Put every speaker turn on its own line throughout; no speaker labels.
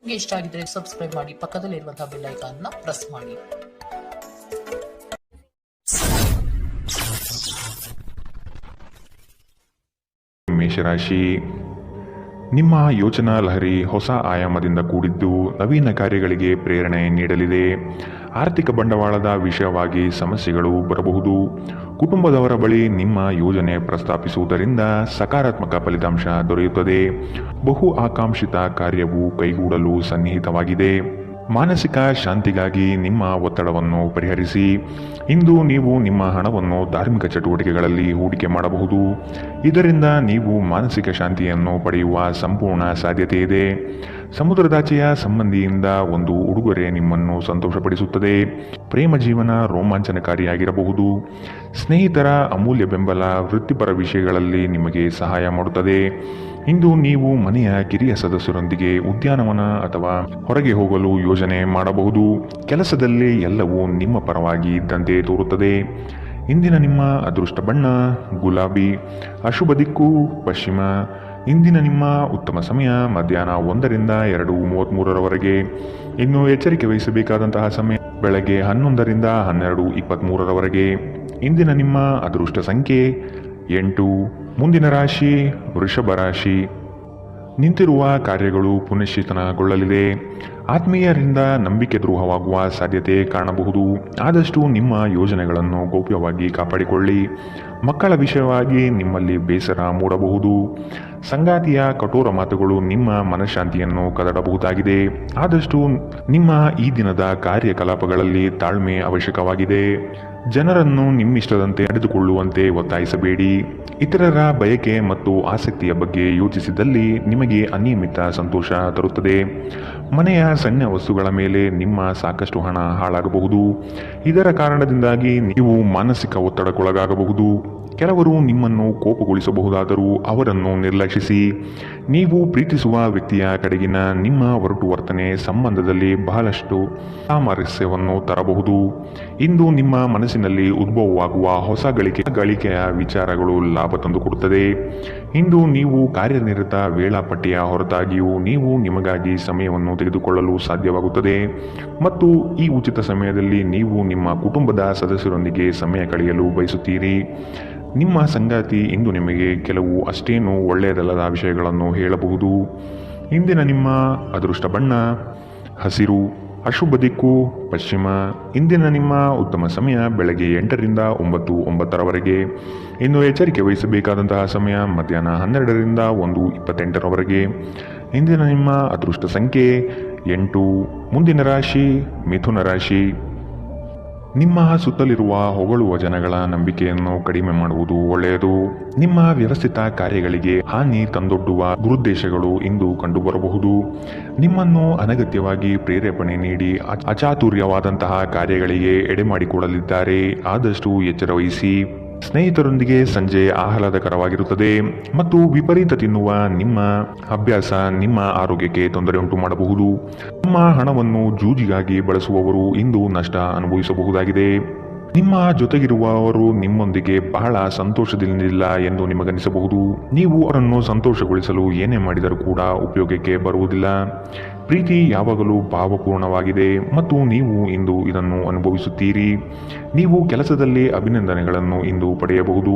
ನಿಮಗೆ ಇಷ್ಟ ಆಗಿದ್ರೆ ಸಬ್ಸ್ಕ್ರೈಬ್ ಮಾಡಿ, ಪಕ್ಕದಲ್ಲಿರುವಂತಹ ಬೆಲ್ ಐಕಾನ್ ನ ಪ್ರೆಸ್ ಮಾಡಿ.
ಮೇಷರಾಶಿ, ನಿಮ್ಮ ಯೋಚನಾ ಲಹರಿ ಹೊಸ ಆಯಾಮದಿಂದ ಕೂಡಿದ್ದು ನವೀನ ಕಾರ್ಯಗಳಿಗೆ ಪ್ರೇರಣೆ ನೀಡಲಿದೆ. ಆರ್ಥಿಕ ಬಂಡವಾಳದ ವಿಷಯವಾಗಿ ಸಮಸ್ಯೆಗಳು ಬರಬಹುದು. ಕುಟುಂಬದವರ ಬಳಿ ನಿಮ್ಮ ಯೋಜನೆ ಪ್ರಸ್ತಾಪಿಸುವುದರಿಂದ ಸಕಾರಾತ್ಮಕ ಫಲಿತಾಂಶ ದೊರೆಯುತ್ತದೆ. ಬಹು ಆಕಾಂಕ್ಷಿತ ಕಾರ್ಯವು ಕೈಗೂಡಲು ಸನ್ನಿಹಿತವಾಗಿದೆ. ಮಾನಸಿಕ ಶಾಂತಿಗಾಗಿ ನಿಮ್ಮ ಒತ್ತಡವನ್ನು ಪರಿಹರಿಸಿ. ಇಂದು ನೀವು ನಿಮ್ಮ ಹಣವನ್ನು ಧಾರ್ಮಿಕ ಚಟುವಟಿಕೆಗಳಲ್ಲಿ ಹೂಡಿಕೆ ಮಾಡಬಹುದು. ಇದರಿಂದ ನೀವು ಮಾನಸಿಕ ಶಾಂತಿಯನ್ನು ಪಡೆಯುವ ಸಂಪೂರ್ಣ ಸಾಧ್ಯತೆ ಇದೆ. ಸಮುದ್ರದಾಚೆಯ ಸಂಬಂಧಿಯಿಂದ ಒಂದು ಉಡುಗೊರೆ ನಿಮ್ಮನ್ನು ಸಂತೋಷಪಡಿಸುತ್ತದೆ. ಪ್ರೇಮ ಜೀವನ ರೋಮಾಂಚನಕಾರಿಯಾಗಿರಬಹುದು. ಸ್ನೇಹಿತರ ಅಮೂಲ್ಯ ಬೆಂಬಲ ವೃತ್ತಿಪರ ವಿಷಯಗಳಲ್ಲಿ ನಿಮಗೆ ಸಹಾಯ ಮಾಡುತ್ತದೆ. ಇಂದು ನೀವು ಮನೆಯ ಕಿರಿಯ ಸದಸ್ಯರೊಂದಿಗೆ ಉದ್ಯಾನವನ ಅಥವಾ ಹೊರಗೆ ಹೋಗಲು ಯೋಜನೆ ಮಾಡಬಹುದು. ಕೆಲಸದಲ್ಲಿ ಎಲ್ಲವೂ ನಿಮ್ಮ ಪರವಾಗಿ ಇದ್ದಂತೆ ತೋರುತ್ತದೆ. ಇಂದಿನ ನಿಮ್ಮ ಅದೃಷ್ಟ ಬಣ್ಣ ಗುಲಾಬಿ. ಅಶುಭ ದಿಕ್ಕು ಪಶ್ಚಿಮ. ಇಂದಿನ ನಿಮ್ಮ ಉತ್ತಮ ಸಮಯ ಮಧ್ಯಾಹ್ನ 1ರಿಂದ 2:33 ಇನ್ನು ಎಚ್ಚರಿಕೆ ವಹಿಸಬೇಕಾದಂತಹ ಸಮಯ ಬೆಳಗ್ಗೆ 11ರಿಂದ 12:23. ಇಂದಿನ ನಿಮ್ಮ ಅದೃಷ್ಟ ಸಂಖ್ಯೆ 8. ಮುಂದಿನ ರಾಶಿ ವೃಷಭ ರಾಶಿ. ನಿಂತಿರುವ ಕಾರ್ಯಗಳು ಪುನಶ್ಚೇತನಗೊಳ್ಳಲಿದೆ. ಆತ್ಮೀಯರಿಂದ ನಂಬಿಕೆ ದ್ರೋಹವಾಗುವ ಸಾಧ್ಯತೆ ಕಾಣಬಹುದು. ಆದಷ್ಟು ನಿಮ್ಮ ಯೋಜನೆಗಳನ್ನು ಗೌಪ್ಯವಾಗಿ ಕಾಪಾಡಿಕೊಳ್ಳಿ. ಮಕ್ಕಳ ವಿಷಯವಾಗಿ ನಿಮ್ಮಲ್ಲಿ ಬೇಸರ ಮೂಡಬಹುದು. ಸಂಗಾತಿಯ ಕಠೋರ ಮಾತುಗಳು ನಿಮ್ಮ ಮನಃಶಾಂತಿಯನ್ನು ಕದಡಬಹುದಾಗಿದೆ. ಆದಷ್ಟು ನಿಮ್ಮ ಈ ದಿನದ ಕಾರ್ಯಕಲಾಪಗಳಲ್ಲಿ ತಾಳ್ಮೆ ಅವಶ್ಯಕವಾಗಿದೆ. ಜನರನ್ನು ನಿಮ್ಮಿಷ್ಟದಂತೆ ನಡೆದುಕೊಳ್ಳುವಂತೆ ಒತ್ತಾಯಿಸಬೇಡಿ. ಇತರರ ಬಯಕೆ ಮತ್ತು ಆಸಕ್ತಿಯ ಬಗ್ಗೆ ಯೋಚಿಸಿದಲ್ಲಿ ನಿಮಗೆ ಅನಿಯಮಿತ ಸಂತೋಷ ತರುತ್ತದೆ. ಮನೆಯ ಸಣ್ಣ ವಸ್ತುಗಳ ಮೇಲೆ ನಿಮ್ಮ ಸಾಕಷ್ಟು ಹಣ ಹಾಳಾಗಬಹುದು. ಇದರ ಕಾರಣದಿಂದಾಗಿ ನೀವು ಮಾನಸಿಕ ಒತ್ತಡಕ್ಕೊಳಗಾಗಬಹುದು. ಕೆಲವರು ನಿಮ್ಮನ್ನು ಕೋಪಗೊಳಿಸಬಹುದಾದರೂ ಅವರನ್ನು ನಿರ್ಲಕ್ಷಿಸಿ. ನೀವು ಪ್ರೀತಿಸುವ ವ್ಯಕ್ತಿಯ ಕಡೆಗಿನ ನಿಮ್ಮ ಒರಟು ವರ್ತನೆ ಸಂಬಂಧದಲ್ಲಿ ಬಹಳಷ್ಟು ಸಾಮರಸ್ಯವನ್ನು ತರಬಹುದು. ಇಂದು ನಿಮ್ಮ ಮನಸ್ಸಿನಲ್ಲಿ ಉದ್ಭವವಾಗುವ ಹೊಸ ಗಳಿಕೆಯ ವಿಚಾರಗಳು ಲಾಭ ತಂದುಕೊಡುತ್ತದೆ. ಇಂದು ನೀವು ಕಾರ್ಯನಿರತ ವೇಳಾಪಟ್ಟಿಯ ಹೊರತಾಗಿಯೂ ನೀವು ನಿಮಗಾಗಿ ಸಮಯವನ್ನು ತೆಗೆದುಕೊಳ್ಳಲು ಸಾಧ್ಯವಾಗುತ್ತದೆ ಮತ್ತು ಈ ಉಚಿತ ಸಮಯದಲ್ಲಿ ನೀವು ನಿಮ್ಮ ಕುಟುಂಬದ ಸದಸ್ಯರೊಂದಿಗೆ ಸಮಯ ಕಳೆಯಲು ಬಯಸುತ್ತೀರಿ. ನಿಮ್ಮ ಸಂಗಾತಿ ಇಂದು ನಿಮಗೆ ಕೆಲವು ಅಷ್ಟೇನೂ ಒಳ್ಳೆಯದಲ್ಲದ ವಿಷಯಗಳನ್ನು ಹೇಳಬಹುದು. ಇಂದಿನ ನಿಮ್ಮ ಅದೃಷ್ಟ ಬಣ್ಣ ಹಸಿರು. ಅಶುಭ ದಿಕ್ಕು ಪಶ್ಚಿಮ. ಇಂದಿನ ನಿಮ್ಮ ಉತ್ತಮ ಸಮಯ ಬೆಳಗ್ಗೆ 8ರಿಂದ 9:09. ಇನ್ನು ಎಚ್ಚರಿಕೆ ವಹಿಸಬೇಕಾದಂತಹ ಸಮಯ ಮಧ್ಯಾಹ್ನ 12ರಿಂದ 1:28. ಇಂದಿನ ನಿಮ್ಮ ಅದೃಷ್ಟ ಸಂಖ್ಯೆ 8. ಮುಂದಿನ ರಾಶಿ ಮಿಥುನ ರಾಶಿ. ನಿಮ್ಮ ಸುತ್ತಲಿರುವ ಹೊಗಳುವ ಜನಗಳ ನಂಬಿಕೆಯನ್ನು ಕಡಿಮೆ ಮಾಡುವುದು ಒಳ್ಳೆಯದು. ನಿಮ್ಮ ವ್ಯವಸ್ಥಿತ ಕಾರ್ಯಗಳಿಗೆ ಹಾನಿ ತಂದೊಡ್ಡುವ ದುರುದ್ದೇಶಗಳು ಇಂದು ಕಂಡುಬರಬಹುದು. ನಿಮ್ಮನ್ನು ಅನಗತ್ಯವಾಗಿ ಪ್ರೇರೇಪಣೆ ನೀಡಿ ಅಚಾತುರ್ಯವಾದಂತಹ ಕಾರ್ಯಗಳಿಗೆ ಎಡೆಮಾಡಿಕೊಡಲಿದ್ದಾರೆ. ಆದಷ್ಟು ಎಚ್ಚರ ವಹಿಸಿ. ಸ್ನೇಹಿತರೊಂದಿಗೆ ಸಂಜೆ ಆಹ್ಲಾದಕರವಾಗಿರುತ್ತದೆ ಮತ್ತು ವಿಪರೀತ ತಿನ್ನುವ ನಿಮ್ಮ ಅಭ್ಯಾಸ ನಿಮ್ಮ ಆರೋಗ್ಯಕ್ಕೆ ತೊಂದರೆ ಉಂಟು ಮಾಡಬಹುದು. ನಿಮ್ಮ ಹಣವನ್ನು ಜೂಜಿಗಾಗಿ ಬಳಸುವವರು ಇಂದು ನಷ್ಟ ಅನುಭವಿಸಬಹುದಾಗಿದೆ. ನಿಮ್ಮ ಜೊತೆಗಿರುವವರು ನಿಮ್ಮೊಂದಿಗೆ ಬಹಳ ಸಂತೋಷದಿಂದಿಲ್ಲ ಎಂದು ನಿಮಗನಿಸಬಹುದು. ನೀವು ಅವರನ್ನು ಸಂತೋಷಗೊಳಿಸಲು ಏನೇ ಮಾಡಿದರೂ ಕೂಡ ಉಪಯೋಗಕ್ಕೆ ಬರುವುದಿಲ್ಲ. ಪ್ರೀತಿ ಯಾವಾಗಲೂ ಭಾವಪೂರ್ಣವಾಗಿದೆ ಮತ್ತು ನೀವು ಇಂದು ಇದನ್ನು ಅನುಭವಿಸುತ್ತೀರಿ. ನೀವು ಕೆಲಸದಲ್ಲಿ ಅಭಿನಂದನೆಗಳನ್ನು ಇಂದು ಪಡೆಯಬಹುದು.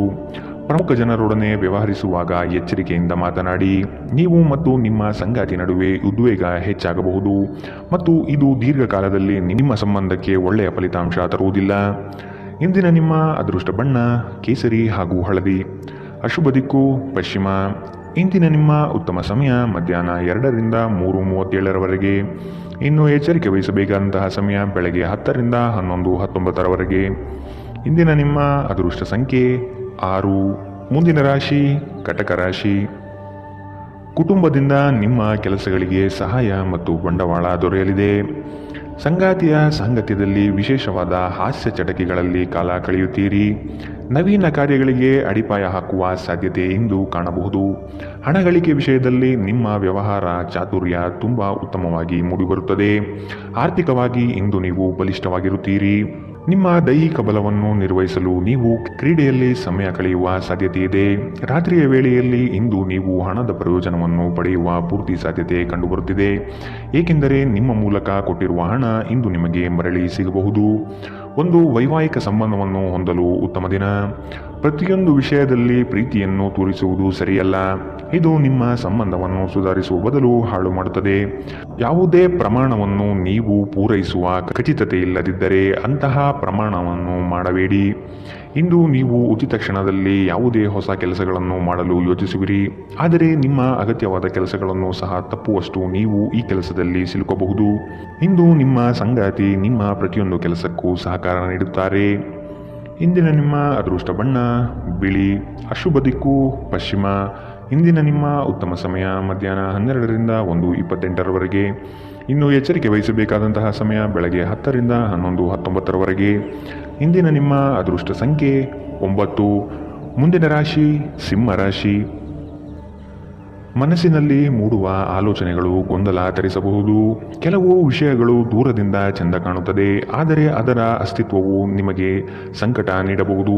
ಪ್ರಮುಖ ಜನರೊಡನೆ ವ್ಯವಹರಿಸುವಾಗ ಎಚ್ಚರಿಕೆಯಿಂದ ಮಾತನಾಡಿ. ನೀವು ಮತ್ತು ನಿಮ್ಮ ಸಂಗಾತಿ ನಡುವೆ ಉದ್ವೇಗ ಹೆಚ್ಚಾಗಬಹುದು ಮತ್ತು ಇದು ದೀರ್ಘಕಾಲದಲ್ಲಿ ನಿಮ್ಮ ಸಂಬಂಧಕ್ಕೆ ಒಳ್ಳೆಯ ಫಲಿತಾಂಶ ತರುವುದಿಲ್ಲ. ಇಂದಿನ ನಿಮ್ಮ ಅದೃಷ್ಟ ಬಣ್ಣ ಕೇಸರಿ ಹಾಗೂ ಹಳದಿ. ಅಶುಭ ದಿಕ್ಕು ಪಶ್ಚಿಮ. ಇಂದಿನ ನಿಮ್ಮ ಉತ್ತಮ ಸಮಯ ಮಧ್ಯಾಹ್ನ 2ರಿಂದ 3:37. ಇನ್ನು ಎಚ್ಚರಿಕೆ ವಹಿಸಬೇಕಾದಂತಹ ಸಮಯ ಬೆಳಗ್ಗೆ 10ರಿಂದ 11:19. ಇಂದಿನ ನಿಮ್ಮ ಅದೃಷ್ಟ ಸಂಖ್ಯೆ 6. ಮುಂದಿನ ರಾಶಿ ಕಟಕ ರಾಶಿ. ಕುಟುಂಬದಿಂದ ನಿಮ್ಮ ಕೆಲಸಗಳಿಗೆ ಸಹಾಯ ಮತ್ತು ಬಂಡವಾಳ ದೊರೆಯಲಿದೆ. ಸಂಗಾತಿಯ ಸಾಂಗತ್ಯದಲ್ಲಿ ವಿಶೇಷವಾದ ಹಾಸ್ಯ ಚಟಕಿಗಳಲ್ಲಿ ಕಾಲ ಕಳೆಯುತ್ತೀರಿ. ನವೀನ ಕಾರ್ಯಗಳಿಗೆ ಅಡಿಪಾಯ ಹಾಕುವ ಸಾಧ್ಯತೆ ಇಂದು ಕಾಣಬಹುದು. ಹಣ ಗಳಿಕೆ ವಿಷಯದಲ್ಲಿ ನಿಮ್ಮ ವ್ಯವಹಾರ ಚಾತುರ್ಯ ತುಂಬ ಉತ್ತಮವಾಗಿ ಮೂಡಿಬರುತ್ತದೆ. ಆರ್ಥಿಕವಾಗಿ ಇಂದು ನೀವು ಬಲಿಷ್ಠವಾಗಿರುತ್ತೀರಿ. ನಿಮ್ಮ ದೈಹಿಕ ಬಲವನ್ನು ನಿರ್ವಹಿಸಲು ನೀವು ಕ್ರೀಡೆಯಲ್ಲಿ ಸಮಯ ಕಳೆಯುವ ಸಾಧ್ಯತೆ ಇದೆ. ರಾತ್ರಿಯ ವೇಳೆಯಲ್ಲಿ ಇಂದು ನೀವು ಹಣದ ಪ್ರಯೋಜನವನ್ನು ಪಡೆಯುವ ಪೂರ್ತಿ ಸಾಧ್ಯತೆ ಕಂಡುಬರುತ್ತಿದೆ, ಏಕೆಂದರೆ ನಿಮ್ಮ ಮೂಲಕ ಕೊಟ್ಟಿರುವ ಹಣ ಇಂದು ನಿಮಗೆ ಮರಳಿ ಸಿಗಬಹುದು. ಒಂದು ವೈವಾಹಿಕ ಸಂಬಂಧವನ್ನು ಹೊಂದಲು ಉತ್ತಮ ದಿನ. ಪ್ರತಿಯೊಂದು ವಿಷಯದಲ್ಲಿ ಪ್ರೀತಿಯನ್ನು ತೋರಿಸುವುದು ಸರಿಯಲ್ಲ. ಇದು ನಿಮ್ಮ ಸಂಬಂಧವನ್ನು ಸುಧಾರಿಸುವ ಬದಲು ಹಾಳು ಮಾಡುತ್ತದೆ. ಯಾವುದೇ ಪ್ರಮಾಣವನ್ನು ನೀವು ಪೂರೈಸುವ ಖಚಿತತೆ ಇಲ್ಲದಿದ್ದರೆ ಅಂತಹ ಪ್ರಮಾಣವನ್ನು ಮಾಡಬೇಡಿ. ಇಂದು ನೀವು ಉಚಿತ ಕ್ಷಣದಲ್ಲಿ ಯಾವುದೇ ಹೊಸ ಕೆಲಸಗಳನ್ನು ಮಾಡಲು ಯೋಚಿಸುವಿರಿ, ಆದರೆ ನಿಮ್ಮ ಅಗತ್ಯವಾದ ಕೆಲಸಗಳನ್ನು ಸಹ ತಪ್ಪುವಷ್ಟು ನೀವು ಈ ಕೆಲಸದಲ್ಲಿ ಸಿಲುಕಬಹುದು. ಇಂದು ನಿಮ್ಮ ಸಂಗಾತಿ ನಿಮ್ಮ ಪ್ರತಿಯೊಂದು ಕೆಲಸಕ್ಕೂ ಸಹಕಾರ ನೀಡುತ್ತಾರೆ. ಇಂದಿನ ನಿಮ್ಮ ಅದೃಷ್ಟ ಬಣ್ಣ ಬಿಳಿ. ಅಶುಭ ದಿಕ್ಕು ಪಶ್ಚಿಮ. ಇಂದಿನ ನಿಮ್ಮ ಉತ್ತಮ ಸಮಯ ಮಧ್ಯಾಹ್ನ 12ರಿಂದ 1:28ರವರೆಗೆ. ಇನ್ನು ಎಚ್ಚರಿಕೆ ವಹಿಸಬೇಕಾದಂತಹ ಸಮಯ ಬೆಳಗ್ಗೆ 10ರಿಂದ 11:19ರವರೆಗೆ. ಇಂದಿನ ನಿಮ್ಮ ಅದೃಷ್ಟ ಸಂಖ್ಯೆ 9. ಮುಂದಿನ ರಾಶಿ ಸಿಂಹ ರಾಶಿ. ಮನಸ್ಸಿನಲ್ಲಿ ಮೂಡುವ ಆಲೋಚನೆಗಳು ಗೊಂದಲ ತರಿಸಬಹುದು. ಕೆಲವು ವಿಷಯಗಳು ದೂರದಿಂದ ಚೆಂದ ಕಾಣುತ್ತದೆ, ಆದರೆ ಅದರ ಅಸ್ತಿತ್ವವು ನಿಮಗೆ ಸಂಕಟ ನೀಡಬಹುದು.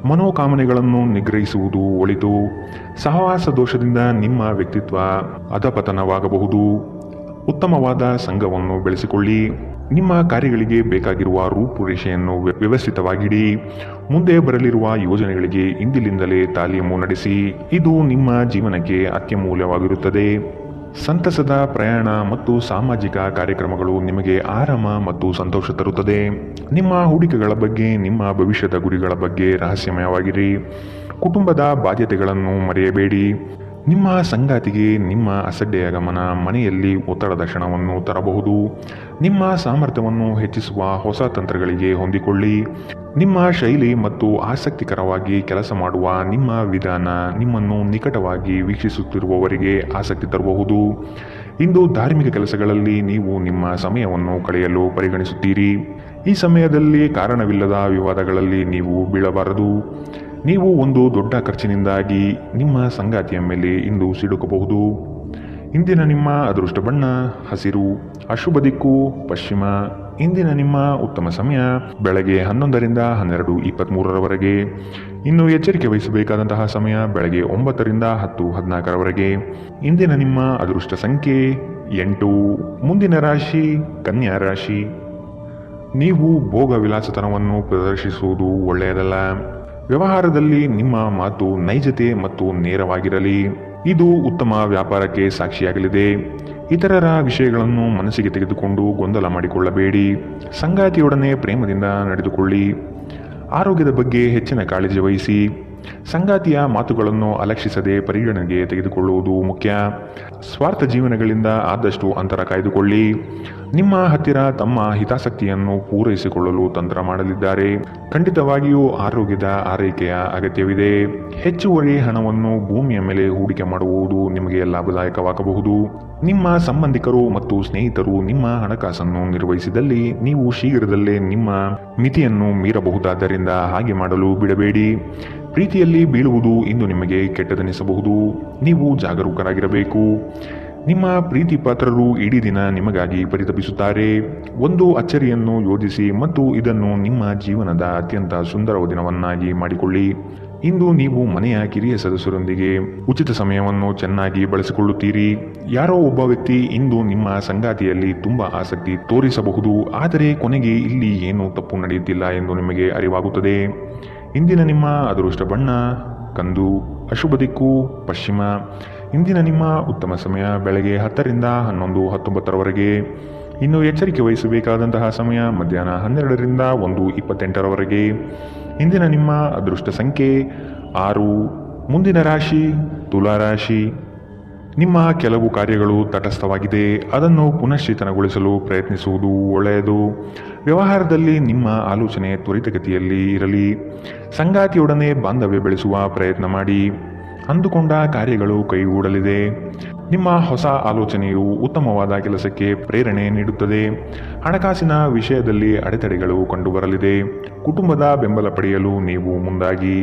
ಮನೋಕಾಮನೆಗಳನ್ನು ನಿಗ್ರಹಿಸುವುದು ಒಳಿತು. ಸಹವಾಸ ದೋಷದಿಂದ ನಿಮ್ಮ ವ್ಯಕ್ತಿತ್ವ ಅಧಪತನವಾಗಬಹುದು. ಉತ್ತಮವಾದ ಸಂಘವನ್ನು ಬೆಳೆಸಿಕೊಳ್ಳಿ. ನಿಮ್ಮ ಕಾರ್ಯಗಳಿಗೆ ಬೇಕಾಗಿರುವ ರೂಪುರೇಷೆಯನ್ನು ವ್ಯವಸ್ಥಿತವಾಗಿಡಿ. ಮುಂದೆ ಬರಲಿರುವ ಯೋಜನೆಗಳಿಗೆ ಇಂದಿನಿಂದಲೇ ತಾಲೀಮು ನಡೆಸಿ. ಇದು ನಿಮ್ಮ ಜೀವನಕ್ಕೆ ಅತ್ಯಮೂಲ್ಯವಾಗಿರುತ್ತದೆ. ಸಂತಸದ ಪ್ರಯಾಣ ಮತ್ತು ಸಾಮಾಜಿಕ ಕಾರ್ಯಕ್ರಮಗಳು ನಿಮಗೆ ಆರಾಮ ಮತ್ತು ಸಂತೋಷ ತರುತ್ತದೆ. ನಿಮ್ಮ ಹೂಡಿಕೆಗಳ ಬಗ್ಗೆ, ನಿಮ್ಮ ಭವಿಷ್ಯದ ಗುರಿಗಳ ಬಗ್ಗೆ ರಹಸ್ಯಮಯವಾಗಿರಿ. ಕುಟುಂಬದ ಬಾಧ್ಯತೆಗಳನ್ನು ಮರೆಯಬೇಡಿ. ನಿಮ್ಮ ಸಂಗಾತಿಗೆ ನಿಮ್ಮ ಅಸಡ್ಡೆಯ ಗಮನ ಮನೆಯಲ್ಲಿ ಒತ್ತಡದ ಕ್ಷಣವನ್ನು ತರಬಹುದು. ನಿಮ್ಮ ಸಾಮರ್ಥ್ಯವನ್ನು ಹೆಚ್ಚಿಸುವ ಹೊಸ ತಂತ್ರಗಳಿಗೆ ಹೊಂದಿಕೊಳ್ಳಿ. ನಿಮ್ಮ ಶೈಲಿ ಮತ್ತು ಆಸಕ್ತಿಕರವಾಗಿ ಕೆಲಸ ಮಾಡುವ ನಿಮ್ಮ ವಿಧಾನ ನಿಮ್ಮನ್ನು ನಿಕಟವಾಗಿ ವೀಕ್ಷಿಸುತ್ತಿರುವವರಿಗೆ ಆಸಕ್ತಿ ತರಬಹುದು. ಇಂದು ಧಾರ್ಮಿಕ ಕೆಲಸಗಳಲ್ಲಿ ನೀವು ನಿಮ್ಮ ಸಮಯವನ್ನು ಕಳೆಯಲು ಪರಿಗಣಿಸುತ್ತೀರಿ. ಈ ಸಮಯದಲ್ಲಿ ಕಾರಣವಿಲ್ಲದ ವಿವಾದಗಳಲ್ಲಿ ನೀವು ಬೀಳಬಾರದು. ನೀವು ಒಂದು ದೊಡ್ಡ ಖರ್ಚಿನಿಂದಾಗಿ ನಿಮ್ಮ ಸಂಗಾತಿಯ ಮೇಲೆ ಇಂದು ಸಿಡುಕಬಹುದು. ಇಂದಿನ ನಿಮ್ಮ ಅದೃಷ್ಟ ಬಣ್ಣ ಹಸಿರು. ಅಶುಭ ದಿಕ್ಕು ಪಶ್ಚಿಮ. ಇಂದಿನ ನಿಮ್ಮ ಉತ್ತಮ ಸಮಯ ಬೆಳಗ್ಗೆ 11ರಿಂದ 12:23ರವರೆಗೆ. ಇನ್ನು ಎಚ್ಚರಿಕೆ ವಹಿಸಬೇಕಾದಂತಹ ಸಮಯ ಬೆಳಗ್ಗೆ 9ರಿಂದ 10:14ರವರೆಗೆ. ಇಂದಿನ ನಿಮ್ಮ ಅದೃಷ್ಟ ಸಂಖ್ಯೆ 8. ಮುಂದಿನ ರಾಶಿ ಕನ್ಯಾ ರಾಶಿ. ನೀವು ಭೋಗ ವಿಲಾಸತನವನ್ನು ಪ್ರದರ್ಶಿಸುವುದು ಒಳ್ಳೆಯದಲ್ಲ. ವ್ಯವಹಾರದಲ್ಲಿ ನಿಮ್ಮ ಮಾತು ನೈಜತೆ ಮತ್ತು ನೇರವಾಗಿರಲಿ. ಇದು ಉತ್ತಮ ವ್ಯಾಪಾರಕ್ಕೆ ಸಾಕ್ಷಿಯಾಗಲಿದೆ. ಇತರರ ವಿಷಯಗಳನ್ನು ಮನಸ್ಸಿಗೆ ತೆಗೆದುಕೊಂಡು ಗೊಂದಲ ಮಾಡಿಕೊಳ್ಳಬೇಡಿ. ಸಂಗಾತಿಯೊಡನೆ ಪ್ರೇಮದಿಂದ ನಡೆದುಕೊಳ್ಳಿ. ಆರೋಗ್ಯದ ಬಗ್ಗೆ ಹೆಚ್ಚಿನ ಕಾಳಜಿ ವಹಿಸಿ. ಸಂಗಾತಿಯ ಮಾತುಗಳನ್ನು ಅಲಕ್ಷಿಸದೆ ಪರಿಗಣನೆಗೆ ತೆಗೆದುಕೊಳ್ಳುವುದು ಮುಖ್ಯ. ಸ್ವಾರ್ಥ ಜೀವನಗಳಿಂದ ಆದಷ್ಟು ಅಂತರ ಕಾಯ್ದುಕೊಳ್ಳಿ. ನಿಮ್ಮ ಹತ್ತಿರ ತಮ್ಮ ಹಿತಾಸಕ್ತಿಯನ್ನು ಪೂರೈಸಿಕೊಳ್ಳಲು ತಂತ್ರ ಮಾಡಲಿದ್ದಾರೆ. ಖಂಡಿತವಾಗಿಯೂ ಆರೋಗ್ಯದ ಆರೈಕೆಯ ಅಗತ್ಯವಿದೆ. ಹೆಚ್ಚುವರಿ ಹಣವನ್ನು ಭೂಮಿಯ ಮೇಲೆ ಹೂಡಿಕೆ ಮಾಡುವುದು ನಿಮಗೆ ಲಾಭದಾಯಕವಾಗಬಹುದು. ನಿಮ್ಮ ಸಂಬಂಧಿಕರು ಮತ್ತು ಸ್ನೇಹಿತರು ನಿಮ್ಮ ಹಣಕಾಸನ್ನು ನಿರ್ವಹಿಸಿದಲ್ಲಿ ನೀವು ಶೀಘ್ರದಲ್ಲೇ ನಿಮ್ಮ ಮಿತಿಯನ್ನು ಮೀರಬಹುದಾದ್ದರಿಂದ ಹಾಗೆ ಮಾಡಲು ಬಿಡಬೇಡಿ. ಪ್ರೀತಿಯಲ್ಲಿ ಬೀಳುವುದು ಇಂದು ನಿಮಗೆ ಕೆಟ್ಟದೆನಿಸಬಹುದು. ನೀವು ಜಾಗರೂಕರಾಗಿರಬೇಕು. ನಿಮ್ಮ ಪ್ರೀತಿ ಪಾತ್ರರು ಇಡೀ ದಿನ ನಿಮಗಾಗಿ ಪರಿತಪಿಸುತ್ತಾರೆ. ಒಂದು ಅಚ್ಚರಿಯನ್ನು ಯೋಜಿಸಿ ಮತ್ತು ಇದನ್ನು ನಿಮ್ಮ ಜೀವನದ ಅತ್ಯಂತ ಸುಂದರ ದಿನವನ್ನಾಗಿ ಮಾಡಿಕೊಳ್ಳಿ. ಇಂದು ನೀವು ಮನೆಯ ಕಿರಿಯ ಸದಸ್ಯರೊಂದಿಗೆ ಉಚಿತ ಸಮಯವನ್ನು ಚೆನ್ನಾಗಿ ಬಳಸಿಕೊಳ್ಳುತ್ತೀರಿ. ಯಾರೋ ಒಬ್ಬ ವ್ಯಕ್ತಿ ಇಂದು ನಿಮ್ಮ ಸಂಗಾತಿಯಲ್ಲಿ ತುಂಬಾ ಆಸಕ್ತಿ ತೋರಿಸಬಹುದು, ಆದರೆ ಕೊನೆಗೆ ಇಲ್ಲಿ ಏನೂ ತಪ್ಪು ನಡೆಯುತ್ತಿಲ್ಲ ಎಂದು ನಿಮಗೆ ಅರಿವಾಗುತ್ತದೆ. ಇಂದಿನ ನಿಮ್ಮ ಅದೃಷ್ಟ ಬಣ್ಣ ಕಂದು. ಅಶುಭ ದಿಕ್ಕು ಪಶ್ಚಿಮ. ಇಂದಿನ ನಿಮ್ಮ ಉತ್ತಮ ಸಮಯ ಬೆಳಗ್ಗೆ 10ರಿಂದ 11:19ರವರೆಗೆ. ಇನ್ನು ಎಚ್ಚರಿಕೆ ವಹಿಸಬೇಕಾದಂತಹ ಸಮಯ ಮಧ್ಯಾಹ್ನ 12ರಿಂದ 1:28ರವರೆಗೆ. ಇಂದಿನ ನಿಮ್ಮ ಅದೃಷ್ಟ ಸಂಖ್ಯೆ 6. ಮುಂದಿನ ರಾಶಿ ತುಲಾರಾಶಿ. ನಿಮ್ಮ ಕೆಲವು ಕಾರ್ಯಗಳು ತಟಸ್ಥವಾಗಿದೆ, ಅದನ್ನು ಪುನಶ್ಚೇತನಗೊಳಿಸಲು ಪ್ರಯತ್ನಿಸುವುದು ಒಳ್ಳೆಯದು. ವ್ಯವಹಾರದಲ್ಲಿ ನಿಮ್ಮ ಆಲೋಚನೆ ತ್ವರಿತಗತಿಯಲ್ಲಿ ಇರಲಿ. ಸಂಗಾತಿಯೊಡನೆ ಬಾಂಧವ್ಯ ಬೆಳೆಸುವ ಪ್ರಯತ್ನ ಮಾಡಿ. ಅಂದುಕೊಂಡ ಕಾರ್ಯಗಳು ಕೈಗೂಡಲಿದೆ. ನಿಮ್ಮ ಹೊಸ ಆಲೋಚನೆಯು ಉತ್ತಮವಾದ ಕೆಲಸಕ್ಕೆ ಪ್ರೇರಣೆ ನೀಡುತ್ತದೆ. ಹಣಕಾಸಿನ ವಿಷಯದಲ್ಲಿ ಅಡೆತಡೆಗಳು ಕಂಡುಬರಲಿದೆ. ಕುಟುಂಬದ ಬೆಂಬಲ ಪಡೆಯಲು ನೀವು ಮುಂದಾಗಿ.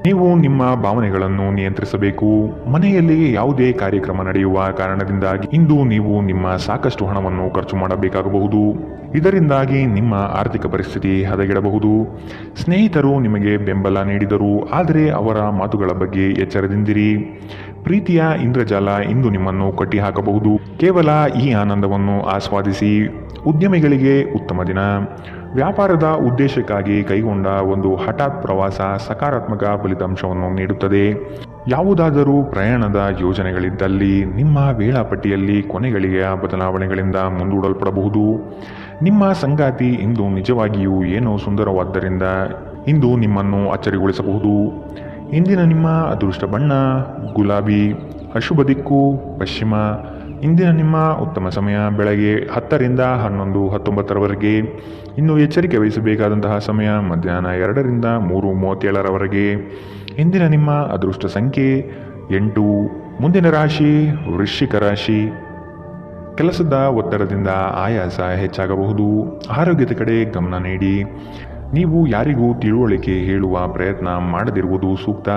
ನೀವು ನಿಮ್ಮ ಭಾವನೆಗಳನ್ನು ನಿಯಂತ್ರಿಸಬೇಕು. ಮನೆಯಲ್ಲಿ ಯಾವುದೇ ಕಾರ್ಯಕ್ರಮ ನಡೆಯುವ ಕಾರಣದಿಂದಾಗಿ ಇಂದು ನೀವು ನಿಮ್ಮ ಸಾಕಷ್ಟು ಹಣವನ್ನು ಖರ್ಚು ಮಾಡಬೇಕಾಗಬಹುದು. ಇದರಿಂದಾಗಿ ನಿಮ್ಮ ಆರ್ಥಿಕ ಪರಿಸ್ಥಿತಿ ಹದಗೆಡಬಹುದು. ಸ್ನೇಹಿತರು ನಿಮಗೆ ಬೆಂಬಲ ನೀಡಿದರು, ಆದರೆ ಅವರ ಮಾತುಗಳ ಬಗ್ಗೆ ಎಚ್ಚರದಿಂದಿರಿ. ಪ್ರೀತಿಯ ಇಂದ್ರಜಾಲ ಇಂದು ನಿಮ್ಮನ್ನು ಕಟ್ಟಿಹಾಕಬಹುದು. ಕೇವಲ ಈ ಆನಂದವನ್ನು ಆಸ್ವಾದಿಸಿ. ಉದ್ಯಮಿಗಳಿಗೆ ಉತ್ತಮ ದಿನ. ವ್ಯಾಪಾರದ ಉದ್ದೇಶಕ್ಕಾಗಿ ಕೈಗೊಂಡ ಒಂದು ಹಠಾತ್ ಪ್ರವಾಸ ಸಕಾರಾತ್ಮಕ ಫಲಿತಾಂಶವನ್ನು ನೀಡುತ್ತದೆ. ಯಾವುದಾದರೂ ಪ್ರಯಾಣದ ಯೋಜನೆಗಳಿದ್ದಲ್ಲಿ ನಿಮ್ಮ ವೇಳಾಪಟ್ಟಿಯಲ್ಲಿ ಕೊನೆಗಳಿಗೆಯ ಬದಲಾವಣೆಗಳಿಂದ ಮುಂದೂಡಲ್ಪಡಬಹುದು. ನಿಮ್ಮ ಸಂಗಾತಿ ಇಂದು ನಿಜವಾಗಿಯೂ ಏನೋ ಸುಂದರವಾದ್ದರಿಂದ ಇಂದು ನಿಮ್ಮನ್ನು ಅಚ್ಚರಿಗೊಳಿಸಬಹುದು. ಇಂದಿನ ನಿಮ್ಮ ಅದೃಷ್ಟ ಬಣ್ಣ ಗುಲಾಬಿ. ಅಶುಭ ದಿಕ್ಕು ಪಶ್ಚಿಮ. ಇಂದಿನ ನಿಮ್ಮ ಉತ್ತಮ ಸಮಯ ಬೆಳಗ್ಗೆ 10 ರಿಂದ 11:19 ಇನ್ನು ಎಚ್ಚರಿಕೆ ವಹಿಸಬೇಕಾದಂತಹ ಸಮಯ ಮಧ್ಯಾಹ್ನ 2 ರಿಂದ 3:37 ಇಂದಿನ ನಿಮ್ಮ ಅದೃಷ್ಟ ಸಂಖ್ಯೆ 8. ಮುಂದಿನ ರಾಶಿ ವೃಶ್ಚಿಕ ರಾಶಿ. ಕೆಲಸದ ಒತ್ತಡದಿಂದ ಆಯಾಸ ಹೆಚ್ಚಾಗಬಹುದು. ಆರೋಗ್ಯದ ಕಡೆ ಗಮನ ನೀಡಿ. ನೀವು ಯಾರಿಗೂ ತಿಳುವಳಿಕೆ ಹೇಳುವ ಪ್ರಯತ್ನ ಮಾಡದಿರುವುದು ಸೂಕ್ತ.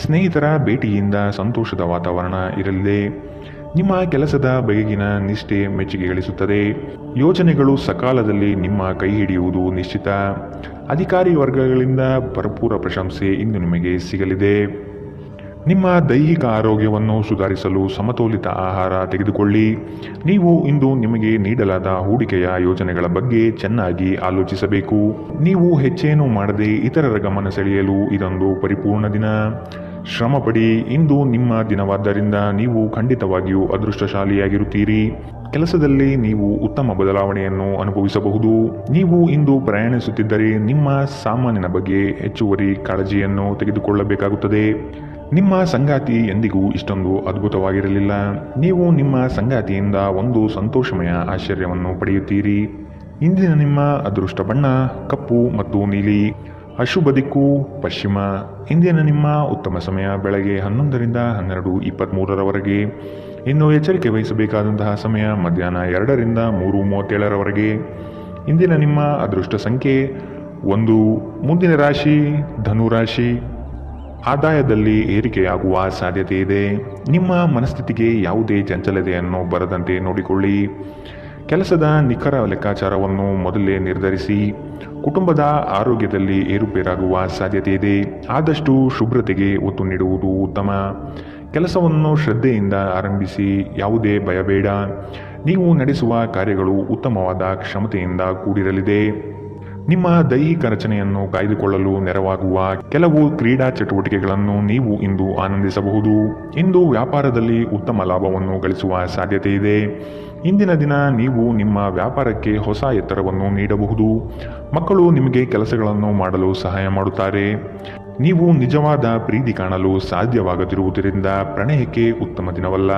ಸ್ನೇಹಿತರ ಭೇಟಿಯಿಂದ ಸಂತೋಷದ ವಾತಾವರಣ ಇರಲಿದೆ. ನಿಮ್ಮ ಕೆಲಸದ ಬಗೆಗಿನ ನಿಷ್ಠೆ ಮೆಚ್ಚುಗೆ ಗಳಿಸುತ್ತದೆ. ಯೋಜನೆಗಳು ಸಕಾಲದಲ್ಲಿ ನಿಮ್ಮ ಕೈ ಹಿಡಿಯುವುದು ನಿಶ್ಚಿತ. ಅಧಿಕಾರಿ ವರ್ಗಗಳಿಂದ ಭರಪೂರ ಪ್ರಶಂಸೆ ಇಂದು ನಿಮಗೆ ಸಿಗಲಿದೆ. ನಿಮ್ಮ ದೈಹಿಕ ಆರೋಗ್ಯವನ್ನು ಸುಧಾರಿಸಲು ಸಮತೋಲಿತ ಆಹಾರ ತೆಗೆದುಕೊಳ್ಳಿ. ನೀವು ಇಂದು ನಿಮಗೆ ನೀಡಲಾದ ಹೂಡಿಕೆಯ ಯೋಜನೆಗಳ ಬಗ್ಗೆ ಚೆನ್ನಾಗಿ ಆಲೋಚಿಸಬೇಕು. ನೀವು ಹೆಚ್ಚೇನೂ ಮಾಡದೆ ಇತರರ ಗಮನ ಸೆಳೆಯಲು ಇದೊಂದು ಪರಿಪೂರ್ಣ ದಿನ. ಶ್ರಮಪಡಿ. ಇಂದು ನಿಮ್ಮ ದಿನವಾದ್ದರಿಂದ ನೀವು ಖಂಡಿತವಾಗಿಯೂ ಅದೃಷ್ಟಶಾಲಿಯಾಗಿರುತ್ತೀರಿ. ಕೆಲಸದಲ್ಲಿ ನೀವು ಉತ್ತಮ ಬದಲಾವಣೆಯನ್ನು ಅನುಭವಿಸಬಹುದು. ನೀವು ಇಂದು ಪ್ರಯಾಣಿಸುತ್ತಿದ್ದರೆ ನಿಮ್ಮ ಸಾಮಾನಿನ ಬಗ್ಗೆ ಹೆಚ್ಚುವರಿ ಕಾಳಜಿಯನ್ನು ತೆಗೆದುಕೊಳ್ಳಬೇಕಾಗುತ್ತದೆ. ನಿಮ್ಮ ಸಂಗಾತಿ ಎಂದಿಗೂ ಇಷ್ಟೊಂದು ಅದ್ಭುತವಾಗಿರಲಿಲ್ಲ. ನೀವು ನಿಮ್ಮ ಸಂಗಾತಿಯಿಂದ ಒಂದು ಸಂತೋಷಮಯ ಆಶ್ಚರ್ಯವನ್ನು ಪಡೆಯುತ್ತೀರಿ. ಇಂದಿನ ನಿಮ್ಮ ಅದೃಷ್ಟ ಬಣ್ಣ ಕಪ್ಪು ಮತ್ತು ನೀಲಿ. ಅಶುಭ ದಿಕ್ಕು ಪಶ್ಚಿಮ. ಇಂದಿನ ನಿಮ್ಮ ಉತ್ತಮ ಸಮಯ ಬೆಳಗ್ಗೆ 11 ರಿಂದ 12:23 ಇನ್ನು ಎಚ್ಚರಿಕೆ ವಹಿಸಬೇಕಾದಂತಹ ಸಮಯ ಮಧ್ಯಾಹ್ನ 2 ರಿಂದ 3:37 ಇಂದಿನ ನಿಮ್ಮ ಅದೃಷ್ಟ ಸಂಖ್ಯೆ 1. ಮುಂದಿನ ರಾಶಿ ಧನುರಾಶಿ. ಆದಾಯದಲ್ಲಿ ಏರಿಕೆಯಾಗುವ ಸಾಧ್ಯತೆ ಇದೆ. ನಿಮ್ಮ ಮನಸ್ಥಿತಿಗೆ ಯಾವುದೇ ಚಂಚಲತೆಯನ್ನು ಬರದಂತೆ ನೋಡಿಕೊಳ್ಳಿ. ಕೆಲಸದ ನಿಖರ ಲೆಕ್ಕಾಚಾರವನ್ನು ಮೊದಲೇ ನಿರ್ಧರಿಸಿ. ಕುಟುಂಬದ ಆರೋಗ್ಯದಲ್ಲಿ ಏರುಪೇರಾಗುವ ಸಾಧ್ಯತೆ ಇದೆ. ಆದಷ್ಟು ಶುಭ್ರತೆಗೆ ಒತ್ತು ನೀಡುವುದು ಉತ್ತಮ. ಕೆಲಸವನ್ನು ಶ್ರದ್ಧೆಯಿಂದ ಆರಂಭಿಸಿ. ಯಾವುದೇ ಭಯಬೇಡ. ನೀವು ನಡೆಸುವ ಕಾರ್ಯಗಳು ಉತ್ತಮವಾದ ಕ್ಷಮತೆಯಿಂದ ಕೂಡಿರಲಿದೆ. ನಿಮ್ಮ ದೈಹಿಕ ರಚನೆಯನ್ನು ಕಾಯ್ದುಕೊಳ್ಳಲು ನೆರವಾಗುವ ಕೆಲವು ಕ್ರೀಡಾ ಚಟುವಟಿಕೆಗಳನ್ನು ನೀವು ಇಂದು ಆನಂದಿಸಬಹುದು. ಇಂದು ವ್ಯಾಪಾರದಲ್ಲಿ ಉತ್ತಮ ಲಾಭವನ್ನು ಗಳಿಸುವ ಸಾಧ್ಯತೆ ಇದೆ. ಇಂದಿನ ದಿನ ನೀವು ನಿಮ್ಮ ವ್ಯಾಪಾರಕ್ಕೆ ಹೊಸ ಎತ್ತರವನ್ನು ನೀಡಬಹುದು. ಮಕ್ಕಳು ನಿಮಗೆ ಕೆಲಸಗಳನ್ನು ಮಾಡಲು ಸಹಾಯ ಮಾಡುತ್ತಾರೆ. ನೀವು ನಿಜವಾದ ಪ್ರೀತಿ ಕಾಣಲು ಸಾಧ್ಯವಾಗದಿರುವುದರಿಂದ ಪ್ರಣಯಕ್ಕೆ ಉತ್ತಮ ದಿನವಲ್ಲ.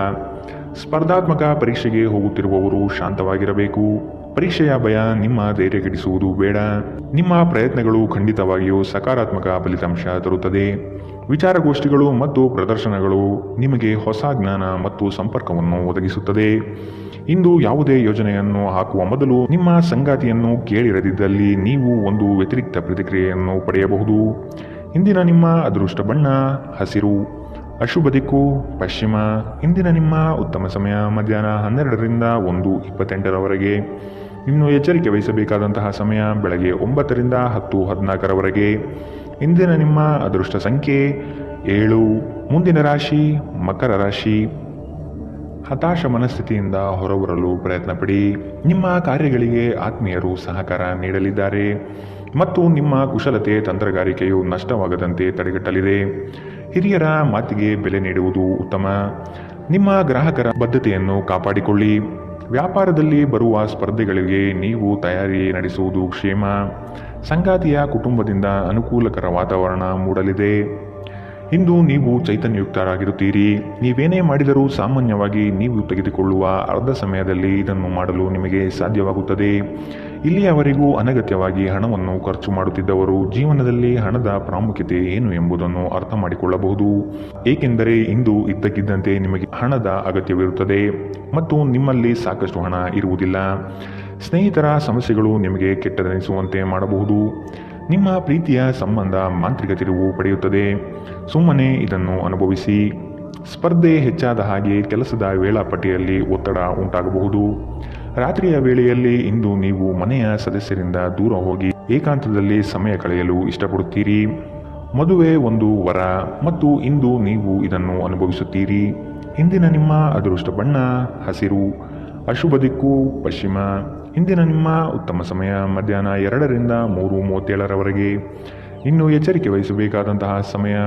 ಸ್ಪರ್ಧಾತ್ಮಕ ಪರೀಕ್ಷೆಗೆ ಹೋಗುತ್ತಿರುವವರು ಶಾಂತವಾಗಿರಬೇಕು. ಪರೀಕ್ಷೆಯ ಭಯ ನಿಮ್ಮ ಧೈರ್ಯಗೆಡಿಸುವುದು ಬೇಡ. ನಿಮ್ಮ ಪ್ರಯತ್ನಗಳು ಖಂಡಿತವಾಗಿಯೂ ಸಕಾರಾತ್ಮಕ ಫಲಿತಾಂಶ ತರುತ್ತದೆ. ವಿಚಾರಗೋಷ್ಠಿಗಳು ಮತ್ತು ಪ್ರದರ್ಶನಗಳು ನಿಮಗೆ ಹೊಸ ಜ್ಞಾನ ಮತ್ತು ಸಂಪರ್ಕವನ್ನು ಒದಗಿಸುತ್ತದೆ. ಇಂದು ಯಾವುದೇ ಯೋಜನೆಯನ್ನು ಹಾಕುವ ಮೊದಲು ನಿಮ್ಮ ಸಂಗಾತಿಯನ್ನು ಕೇಳಿರದಿದ್ದಲ್ಲಿ ನೀವು ಒಂದು ವ್ಯತಿರಿಕ್ತ ಪ್ರತಿಕ್ರಿಯೆಯನ್ನು ಪಡೆಯಬಹುದು. ಇಂದಿನ ನಿಮ್ಮ ಅದೃಷ್ಟ ಬಣ್ಣ ಹಸಿರು. ಅಶುಭ ದಿಕ್ಕು ಪಶ್ಚಿಮ. ಇಂದಿನ ನಿಮ್ಮ ಉತ್ತಮ ಸಮಯ ಮಧ್ಯಾಹ್ನ 12 ರಿಂದ 1:28 ಇನ್ನು ಎಚ್ಚರಿಕೆ ವಹಿಸಬೇಕಾದಂತಹ ಸಮಯ ಬೆಳಗ್ಗೆ 9 ರಿಂದ 10:14 ಇಂದಿನ ನಿಮ್ಮ ಅದೃಷ್ಟ ಸಂಖ್ಯೆ 7. ಮುಂದಿನ ರಾಶಿ ಮಕರ ರಾಶಿ. ಹತಾಶ ಮನಸ್ಥಿತಿಯಿಂದ ಹೊರಬರಲು ಪ್ರಯತ್ನಪಡಿ. ನಿಮ್ಮ ಕಾರ್ಯಗಳಿಗೆ ಆತ್ಮೀಯರು ಸಹಕಾರ ನೀಡಲಿದ್ದಾರೆ ಮತ್ತು ನಿಮ್ಮ ಕುಶಲತೆ ತಂತ್ರಗಾರಿಕೆಯು ನಷ್ಟವಾಗದಂತೆ ತಡೆಗಟ್ಟಲಿದೆ. ಹಿರಿಯರ ಮಾತಿಗೆ ಬೆಲೆ ನೀಡುವುದು ಉತ್ತಮ. ನಿಮ್ಮ ಗ್ರಾಹಕರ ಬದ್ಧತೆಯನ್ನು ಕಾಪಾಡಿಕೊಳ್ಳಿ. ವ್ಯಾಪಾರದಲ್ಲಿ ಬರುವ ಸ್ಪರ್ಧೆಗಳಿಗೆ ನೀವು ತಯಾರಿ ನಡೆಸುವುದು ಕ್ಷೇಮ. ಸಂಗಾತಿಯ ಕುಟುಂಬದಿಂದ ಅನುಕೂಲಕರ ವಾತಾವರಣ ಮೂಡಲಿದೆ. ಇಂದು ನೀವು ಚೈತನ್ಯಯುಕ್ತರಾಗಿರುತ್ತೀರಿ. ನೀವೇನೇ ಮಾಡಿದರೂ ಸಾಮಾನ್ಯವಾಗಿ ನೀವು ತೆಗೆದುಕೊಳ್ಳುವ ಅರ್ಧ ಸಮಯದಲ್ಲಿ ಇದನ್ನು ಮಾಡಲು ನಿಮಗೆ ಸಾಧ್ಯವಾಗುತ್ತದೆ. ಇಲ್ಲಿಯವರೆಗೂ ಅನಗತ್ಯವಾಗಿ ಹಣವನ್ನು ಖರ್ಚು ಮಾಡುತ್ತಿದ್ದವರು ಜೀವನದಲ್ಲಿ ಹಣದ ಪ್ರಾಮುಖ್ಯತೆ ಏನು ಎಂಬುದನ್ನು ಅರ್ಥ ಮಾಡಿಕೊಳ್ಳಬಹುದು. ಏಕೆಂದರೆ ಇಂದು ಇದ್ದಕ್ಕಿದ್ದಂತೆ ನಿಮಗೆ ಹಣದ ಅಗತ್ಯವಿರುತ್ತದೆ ಮತ್ತು ನಿಮ್ಮಲ್ಲಿ ಸಾಕಷ್ಟು ಹಣ ಇರುವುದಿಲ್ಲ. ಸ್ನೇಹಿತರ ಸಮಸ್ಯೆಗಳು ನಿಮಗೆ ಕೆಟ್ಟದೆನಿಸುವಂತೆ ಮಾಡಬಹುದು. ನಿಮ್ಮ ಪ್ರೀತಿಯ ಸಂಬಂಧ ಮಾಂತ್ರಿಕ ತಿರುವು ಪಡೆಯುತ್ತದೆ. ಸುಮ್ಮನೆ ಇದನ್ನು ಅನುಭವಿಸಿ. ಸ್ಪರ್ಧೆ ಹೆಚ್ಚಾದ ಹಾಗೆ ಕೆಲಸದ ವೇಳಾಪಟ್ಟಿಯಲ್ಲಿ ಒತ್ತಡ ಉಂಟಾಗಬಹುದು. ರಾತ್ರಿಯ ವೇಳೆಯಲ್ಲಿ ಇಂದು ನೀವು ಮನೆಯ ಸದಸ್ಯರಿಂದ ದೂರ ಹೋಗಿ ಏಕಾಂತದಲ್ಲಿ ಸಮಯ ಕಳೆಯಲು ಇಷ್ಟಪಡುತ್ತೀರಿ. ಮದುವೆ ಒಂದು ವರ ಮತ್ತು ಇಂದು ನೀವು ಇದನ್ನು ಅನುಭವಿಸುತ್ತೀರಿ. ಇಂದಿನ ನಿಮ್ಮ ಅದೃಷ್ಟ ಬಣ್ಣ ಹಸಿರು, ಅಶುಭ ದಿಕ್ಕು ಪಶ್ಚಿಮ. ಇಂದಿನ ನಿಮ್ಮ ಉತ್ತಮ ಸಮಯ ಮಧ್ಯಾಹ್ನ 2ರಿಂದ 3:37ರವರೆಗೆ. ಇನ್ನು ಎಚ್ಚರಿಕೆ ವಹಿಸಬೇಕಾದಂತಹ ಸಮಯ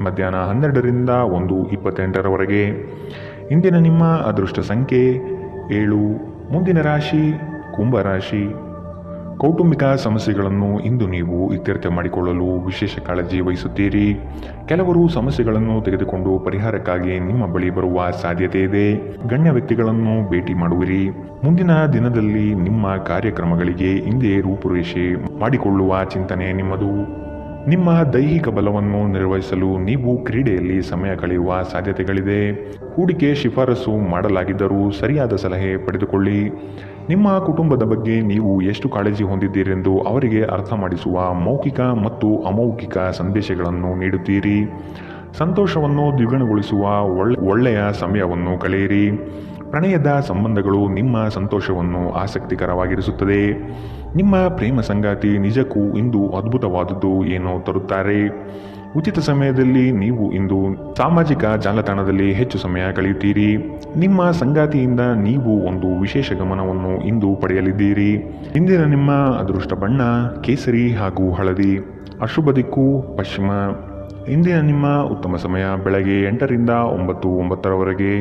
ಮಧ್ಯಾಹ್ನ 12ರಿಂದ 1:28ರವರೆಗೆ. ಇಂದಿನ ನಿಮ್ಮ ಅದೃಷ್ಟ ಸಂಖ್ಯೆ 7. ಮುಂದಿನ ರಾಶಿ ಕುಂಭರಾಶಿ. ಕೌಟುಂಬಿಕ ಸಮಸ್ಯೆಗಳನ್ನು ಇಂದು ನೀವು ಇತ್ಯರ್ಥ ಮಾಡಿಕೊಳ್ಳಲು ವಿಶೇಷ ಕಾಳಜಿ ವಹಿಸುತ್ತೀರಿ. ಕೆಲವರು ಸಮಸ್ಯೆಗಳನ್ನು ತೆಗೆದುಕೊಂಡು ಪರಿಹಾರಕ್ಕಾಗಿ ನಿಮ್ಮ ಬಳಿ ಬರುವ ಸಾಧ್ಯತೆ ಇದೆ. ಗಣ್ಯ ವ್ಯಕ್ತಿಗಳನ್ನು ಭೇಟಿ ಮಾಡುವಿರಿ. ಮುಂದಿನ ದಿನದಲ್ಲಿ ನಿಮ್ಮ ಕಾರ್ಯಕ್ರಮಗಳಿಗೆ ಹಿಂದೆ ರೂಪುರೇಷೆ ಮಾಡಿಕೊಳ್ಳುವ ಚಿಂತನೆ ನಿಮ್ಮದು. ನಿಮ್ಮ ದೈಹಿಕ ಬಲವನ್ನು ನಿರ್ವಹಿಸಲು ನೀವು ಕ್ರೀಡೆಯಲ್ಲಿ ಸಮಯ ಕಳೆಯುವ ಸಾಧ್ಯತೆಗಳಿದೆ. ಹೂಡಿಕೆ ಶಿಫಾರಸು ಮಾಡಲಾಗಿದ್ದರೂ ಸರಿಯಾದ ಸಲಹೆ ಪಡೆದುಕೊಳ್ಳಿ. ನಿಮ್ಮ ಕುಟುಂಬದ ಬಗ್ಗೆ ನೀವು ಎಷ್ಟು ಕಾಳಜಿ ಹೊಂದಿದ್ದೀರೆಂದು ಅವರಿಗೆ ಅರ್ಥ ಮಾಡಿಸುವ ಮೌಖಿಕ ಮತ್ತು ಅಮೌಖಿಕ ಸಂದೇಶಗಳನ್ನು ನೀಡುತ್ತೀರಿ. ಸಂತೋಷವನ್ನು ದ್ವಿಗುಣಗೊಳಿಸುವ ಒಳ್ಳೆಯ ಸಮಯವನ್ನು ಕಳೆಯಿರಿ. ಪ್ರಣಯದ ಸಂಬಂಧಗಳು ನಿಮ್ಮ ಸಂತೋಷವನ್ನು ಆಸಕ್ತಿಕರವಾಗಿರಿಸುತ್ತದೆ. ನಿಮ್ಮ ಪ್ರೇಮ ಸಂಗಾತಿ ನಿಜಕ್ಕೂ ಇಂದು ಅದ್ಭುತವಾದದ್ದು ಏನೋ ತರುತ್ತಾರೆ. ಉಚಿತ ಸಮಯದಲ್ಲಿ ನೀವು ಇಂದು ಸಾಮಾಜಿಕ ಜಾಲತಾಣದಲ್ಲಿ ಹೆಚ್ಚು ಸಮಯ ಕಳೆಯುತ್ತೀರಿ. ನಿಮ್ಮ ಸಂಗಾತಿಯಿಂದ ನೀವು ಒಂದು ವಿಶೇಷ ಗಮನವನ್ನು ಇಂದು ಪಡೆಯಲಿದ್ದೀರಿ. ಇಂದಿನ ನಿಮ್ಮ ಅದೃಷ್ಟ ಬಣ್ಣ ಕೇಸರಿ ಹಾಗೂ ಹಳದಿ, ಅಶುಭ ದಿಕ್ಕು ಪಶ್ಚಿಮ. ಇಂದಿನ ನಿಮ್ಮ ಉತ್ತಮ ಸಮಯ ಬೆಳಗ್ಗೆ 8ರಿಂದ 9:09ರವರೆಗೆ.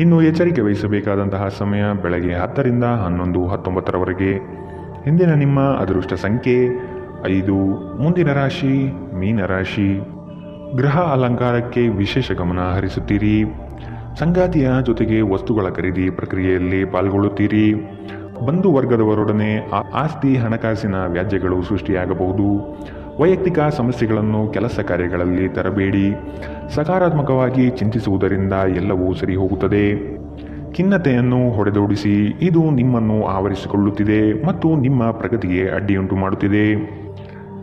ಇನ್ನು ಎಚ್ಚರಿಕೆ ವಹಿಸಬೇಕಾದಂತಹ ಸಮಯ ಬೆಳಗ್ಗೆ 10ರಿಂದ 11:19ರವರೆಗೆ. ಇಂದಿನ ನಿಮ್ಮ ಅದೃಷ್ಟ ಸಂಖ್ಯೆ 5. ಮುಂದಿನ ರಾಶಿ ಮೀನರಾಶಿ. ಗೃಹ ಅಲಂಕಾರಕ್ಕೆ ವಿಶೇಷ ಗಮನ ಹರಿಸುತ್ತೀರಿ. ಸಂಗಾತಿಯ ಜೊತೆಗೆ ವಸ್ತುಗಳ ಖರೀದಿ ಪ್ರಕ್ರಿಯೆಯಲ್ಲಿ ಪಾಲ್ಗೊಳ್ಳುತ್ತೀರಿ. ಬಂಧು ವರ್ಗದವರೊಡನೆ ಆಸ್ತಿ ಹಣಕಾಸಿನ ವ್ಯಾಜ್ಯಗಳು ಸೃಷ್ಟಿಯಾಗಬಹುದು. ವೈಯಕ್ತಿಕ ಸಮಸ್ಯೆಗಳನ್ನು ಕೆಲಸ ಕಾರ್ಯಗಳಲ್ಲಿ ತರಬೇಡಿ. ಸಕಾರಾತ್ಮಕವಾಗಿ ಚಿಂತಿಸುವುದರಿಂದ ಎಲ್ಲವೂ ಸರಿ ಹೋಗುತ್ತದೆ. ಖಿನ್ನತೆಯನ್ನು ಹೊಡೆದೋಡಿಸಿ. ಇದು ನಿಮ್ಮನ್ನು ಆವರಿಸಿಕೊಳ್ಳುತ್ತಿದೆ ಮತ್ತು ನಿಮ್ಮ ಪ್ರಗತಿಗೆ ಅಡ್ಡಿಯುಂಟು ಮಾಡುತ್ತಿದೆ.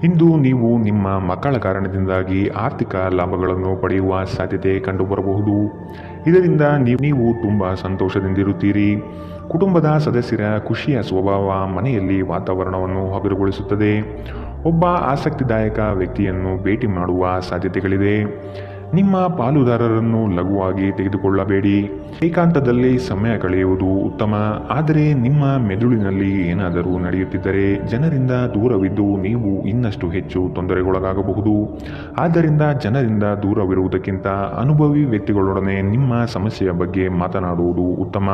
ಇಂದು ನೀವು ನಿಮ್ಮ ಮಕ್ಕಳ ಕಾರಣದಿಂದಾಗಿ ಆರ್ಥಿಕ ಲಾಭಗಳನ್ನು ಪಡೆಯುವ ಸಾಧ್ಯತೆ ಕಂಡುಬರಬಹುದು. ಇದರಿಂದ ನೀವು ತುಂಬ ಸಂತೋಷದಿಂದಿರುತ್ತೀರಿ. ಕುಟುಂಬದ ಸದಸ್ಯರ ಖುಷಿಯ ಸ್ವಭಾವ ಮನೆಯಲ್ಲಿ ವಾತಾವರಣವನ್ನು ಹಗುರಗೊಳಿಸುತ್ತದೆ. ಒಬ್ಬ ಆಸಕ್ತಿದಾಯಕ ವ್ಯಕ್ತಿಯನ್ನು ಭೇಟಿ ಮಾಡುವ ಸಾಧ್ಯತೆಗಳಿದೆ. ನಿಮ್ಮ ಪಾಲುದಾರರನ್ನು ಲಘುವಾಗಿ ತೆಗೆದುಕೊಳ್ಳಬೇಡಿ. ಏಕಾಂತದಲ್ಲಿ ಸಮಯ ಕಳೆಯುವುದು ಉತ್ತಮ. ಆದರೆ ನಿಮ್ಮ ಮೆದುಳಿನಲ್ಲಿ ಏನಾದರೂ ನಡೆಯುತ್ತಿದ್ದರೆ ಜನರಿಂದ ದೂರವಿದ್ದು ನೀವು ಇನ್ನಷ್ಟು ಹೆಚ್ಚು ತೊಂದರೆಗೊಳಗಾಗಬಹುದು. ಆದ್ದರಿಂದ ಜನರಿಂದ ದೂರವಿರುವುದಕ್ಕಿಂತ ಅನುಭವಿ ವ್ಯಕ್ತಿಗಳೊಡನೆ ನಿಮ್ಮ ಸಮಸ್ಯೆಯ ಬಗ್ಗೆ ಮಾತನಾಡುವುದು ಉತ್ತಮ.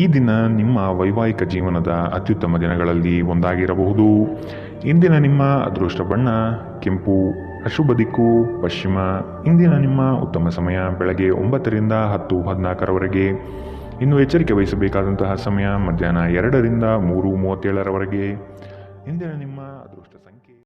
ಈ ದಿನ ನಿಮ್ಮ ವೈವಾಹಿಕ ಜೀವನದ ಅತ್ಯುತ್ತಮ ದಿನಗಳಲ್ಲಿ ಒಂದಾಗಿರಬಹುದು. ಇಂದಿನ ನಿಮ್ಮ ಅದೃಷ್ಟ ಬಣ್ಣ ಕೆಂಪು, ಅಶುಭ ದಿಕ್ಕು ಪಶ್ಚಿಮ. ಇಂದಿನ ನಿಮ್ಮ ಉತ್ತಮ ಸಮಯ ಬೆಳಗ್ಗೆ 9ರಿಂದ 10:14ರವರೆಗೆ. ಇನ್ನು ಎಚ್ಚರಿಕೆ ವಹಿಸಬೇಕಾದಂತಹ ಸಮಯ ಮಧ್ಯಾಹ್ನ 2ರಿಂದ 3:37ರವರೆಗೆ. ಇಂದಿನ ನಿಮ್ಮ ಅದೃಷ್ಟ ಸಂಖ್ಯೆ